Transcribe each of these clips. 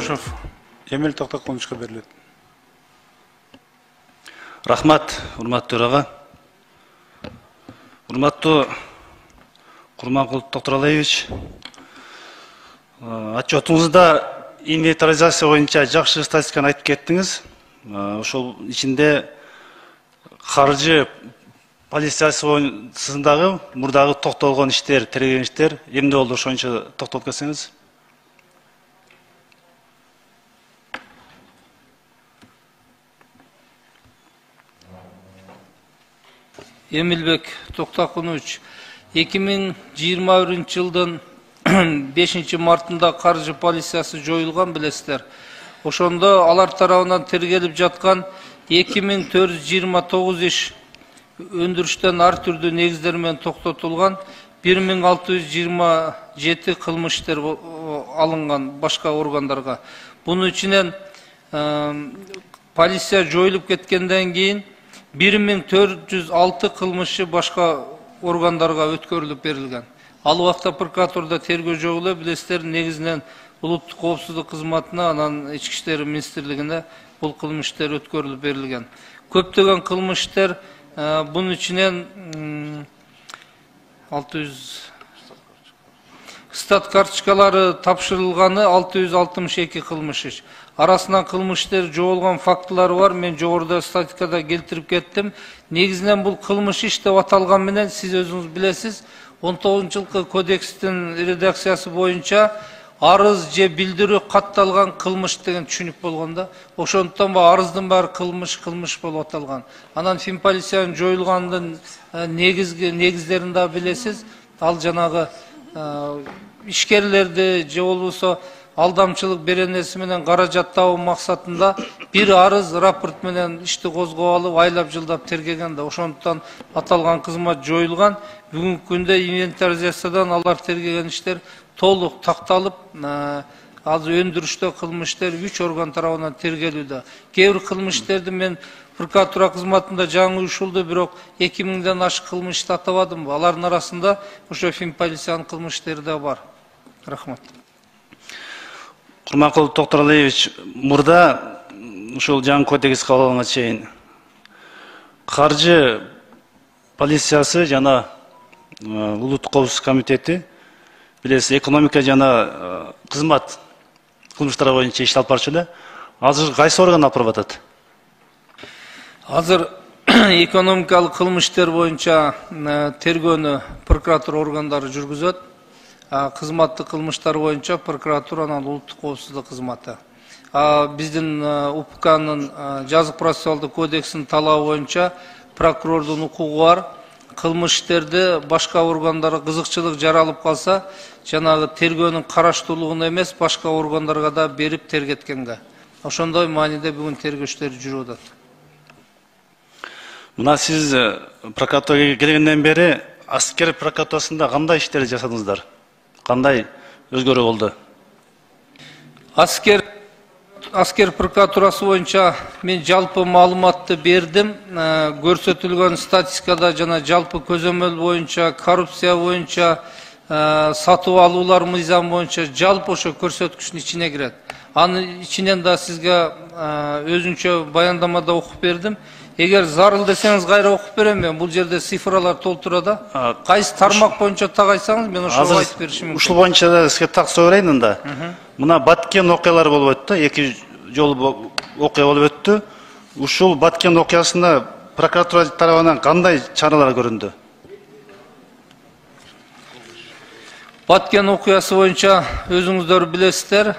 Чоушов Эмил Токтокуловичке берилет. Рахмат, урматтуу төраға. Урматтуу Курманкул Токтуралиевич, отчетуңузда инвентаризация боюнча жакшы статистиканы айтып кеттиңиз. Ошол ичинде каржы полициясындагы мурдагы токтолгон иштер, тергеген иштер эмне болду, ошончо токтолуп кетсеңиз. Эмилбек Токтокулович, 2021 жылдын 5 мартында каржы полициясы жоюлган билесиздер. Ошондо алар тарабынан тергелип жаткан 2429 иш өндүрүштөн ар түрдүү негиздер менен токтотулган, 1627 кылмыш иштер алынган башка органдарга. Бунун ичинен полиция жоюлуп кеткенден кийин 1406 кылмышы башка органдарга өткөрүлүп берилген. Ал убакта прокуратурада тергөө жок эле, билесиздер, негизинен улуттук коопсуздук кызматына, анан ички иштер министрлигине бул кылмыштар өткөрүлүп берилген. Көптөгөн кылмыштар, бунун ичинен 600 стат карточкалары тапшырылганы 662 кылмыш. Арасынан кылмыштар жоолгон фактылары бар. Мен жогоруда статистикада келтирип кеттим. Негизинен бул кылмыш иш деп аталган менен сиз өзүңүз билесиз, 19-жылкы кодекстин редакциясы боюнча арыз же билдирүү катталган кылмыш деген түшүнүк болгондо, ошондуктан арыздын баары кылмыш болуп аталган. Анан финполициянын жоюлгандын негиздерин да билесиз. Ал жанагы ишкерлерди же болбосо алдамчылык беренеси менен каражат табуу максатында бир арыз рапорт менен ишти козгоп алып, айлап жылдап тергеген да, ошондуктан аталган кызмат жоюлган. Бүгүнкү күндө инвентаризациядан алар тергеген иштер толук такталып, азыр өндүрүштө кылмыштар 3 орган тарабынан тергелүүдө. Кээ бир кылмыштерди мен прокуратура кызматында жаңы уюшулду, бирок 2000ден ашык кылмышты атабадым. Алардын арасында ошо финполициянын кылмыштары да бар. Рахмат. Курманкул Токтуралиевич, мурда ушул жаңы кодекс кабыл алганга чейин каржы полициясы жана улуттук коопсуздук комитети, билесиз, экономика жана кызмат кылмыштары боюнча иш алып барчу эле. Азыр кайсы орган алып барып атат? Азыр экономикалык кылмыштар боюнча тергөөнү прокуратура органдары жүргүзөт. Кызматтык кылмыштар боюнча прокуратуранын улуттук коопсуздук кызматы. Биздин УПКнын жазык процессуалдык кодексинин талабы боюнча прокурордун укугу бар. Кылмыштерди башка органдарга кызыкчылык жаралып калса, жанагы тергөөнүн караштуулугуна эмес, башка органдарга да берип тергеткенге. Ошондой мааниде бүгүн тергөөчтөр жүрүп атат. Мына сиз прокуратурага келгенден бери аскер прокуратурасында кандай иштерди жасадыңыздар? Кандай өзгөрүү болду? Аскер прокуратурасы боюнча мен жалпы маалыматты бердим. Көрсөтүлгөн статистикада жана жалпы көзөмөл боюнча, коррупция боюнча, сатып алуулар мыйзам боюнча жалпы ошо көрсөткүчтүн ичине кирет. Анын ичинен да сизге өзүнчө баяндамада окуп бердим. Эгер зарыл десеңиз кайра окуп берем мен. Бул жерде цифралар толтурада. Кайсы тармак боюнча тагайсаңыз мен ошого айтып беришим мүмкүн. Ушул боюнча да сизге так суроо берейин анда. Мына Баткен окуялары болуп өттү, 2 жолу окуя болуп өттү. Ушул Баткен окуясында прокуратура тарабынан кандай чаралар көрүндү? Баткен окуясы боюнча өзүңүздөр билесиздер,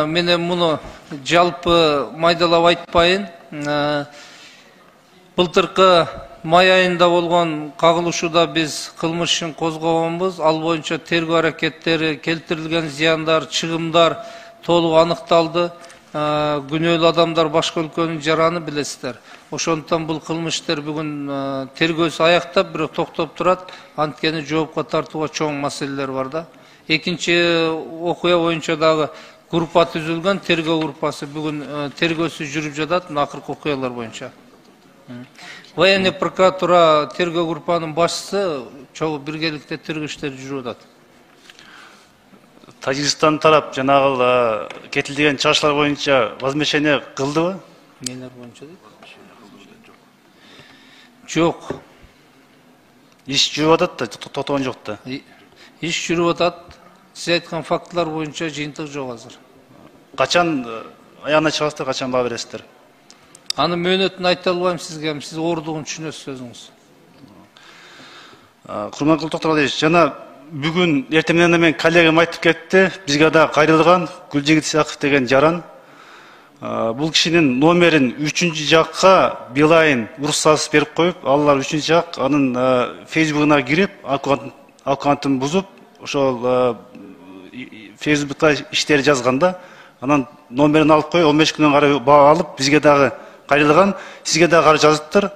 мен муну жалпы майдалап айтпайын. Былтыркы май айында болгон кагылышууда биз кылмыш ишин козгогонбуз. Ал боюнча тергөө аракеттери, келтирилген зыяндар, чыгымдар толук аныкталды. Күнөөлүү адамдар башка өлкөнүн жараны билесиздер. Ошондуктан бул кылмыштар бүгүн тергөөсү аяктап, бирок токтоп турат. Анткени жоопко тартууга чоң маселелер бар да. Экинчи окуя боюнча дагы группа түзүлгөн, тергөө группасы бүгүн тергөөсү жүрүп жатат, акыркы окуялар боюнча. Военный прокуратура тергөө группанын башчысы чогуу биргеликте тергөө иштери жүрүп атат. Тажикстан тарап жанагы кетилген чыгышлар боюнча возмещение кылдыбы? Нелер боюнча дейт? Жок. Иш жүрүп атат да, токтогон жок да. Иш жүрүп атат. Сиз айткан фактылар боюнча жыйынтык жок азыр. Качан аягына чыгасыздар, качан баа бересиздер? Аны мөөнөтүн айта албайм сизге, сиз оорундугун түшүнөсүз өзүңүз. Курманкул Токтогулович, жана бүгүн эртең менен мен коллегам айтып кетти, бизге да кайрылган Гүлжигит Исаков деген жаран. Бул кишинин номерин 3-жакка Билайн уруксатсыз берип коюп, алар 3-жак анын Facebook'una кирип, аккаунтун бузуп, ошол Facebook'та иштери жазганда, анан номерин алып коюп, 15 күнөн кара баа алып, бизге дагы кайрылган, сизге дагы кара жазыптыр.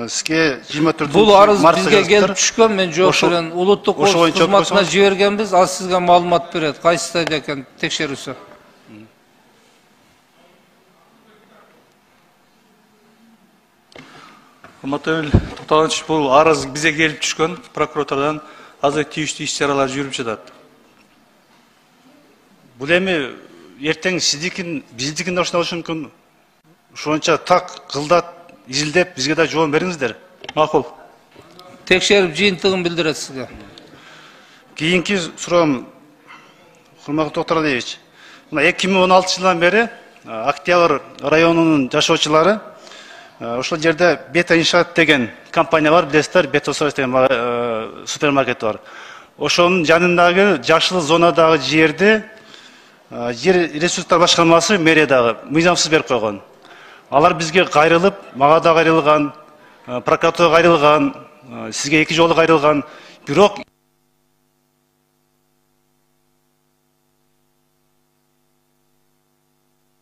Сизге 24 Бул арыз бизге келип түшкөн, мен жооп берем. Улуттук коопсуздук кызматына жибергенбиз, ал сизге маалымат берет. Кайсы стадия экен текшерүүсү. Кымбаттуу Токтогулович, бул арыз бизге келип түшкөн прокуратурадан, азыр тийиштүү иш-чаралар жүрүп жатат. Бул эми эртең сиздикин, биздикин да ошондой болушу мүмкүн. Ошончо так кылдат изилдеп, бизге да жооп бериңиздер. Макул. Текшерип жыйынтыгын билдирет сизге. Кийинки суроом, Курманкул Токтогулович. Мына 2016 жылдан бери Октябрь районунун жашоочулары ошол жерде Бета Иншаат деген компания бар, билесиздер, Бетострой деген супермаркет бар. Ошонун жанындагы жашыл зонадагы жерди жер ресурстар башкармасы мэриядагы мыйзамсыз берип койгон. Алар бизге кайрылып, мага да кайрылган, прокуратурага кайрылган, сизге 2 жолу кайрылган. Бирок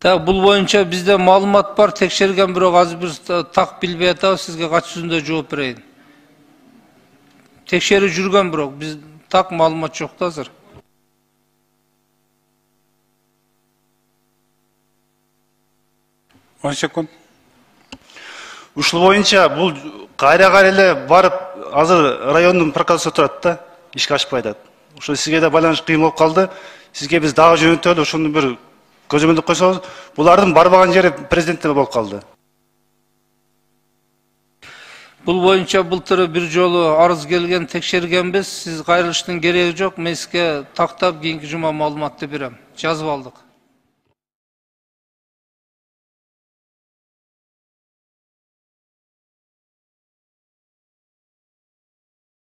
Бул боюнча бизде маалымат бар, текшерген, бирок азыр биз так билбей атабыз, сизге качуу жүзүндө жооп берейин. Текшерүү жүргөн, бирок биз так маалымат жок да азыр. Ушул боюнча бул кайра эле барып, азыр райондун прокуратурасы турат да, ишке ашпай атат. Ошо сизге да байланыш кыйын болуп калды. Сизге биз дагы жөнөтөлү, ошону бир көзөмөлдөп койсоңуз, булардын барбаган жери президентте болуп калды. Бул боюнча былтыр бир жолу арыз келген, текшергенбиз. Сиз кайрылыштын кереги жок. Мен сизге тактап кийинки жума маалыматты берем. Жазып алдык.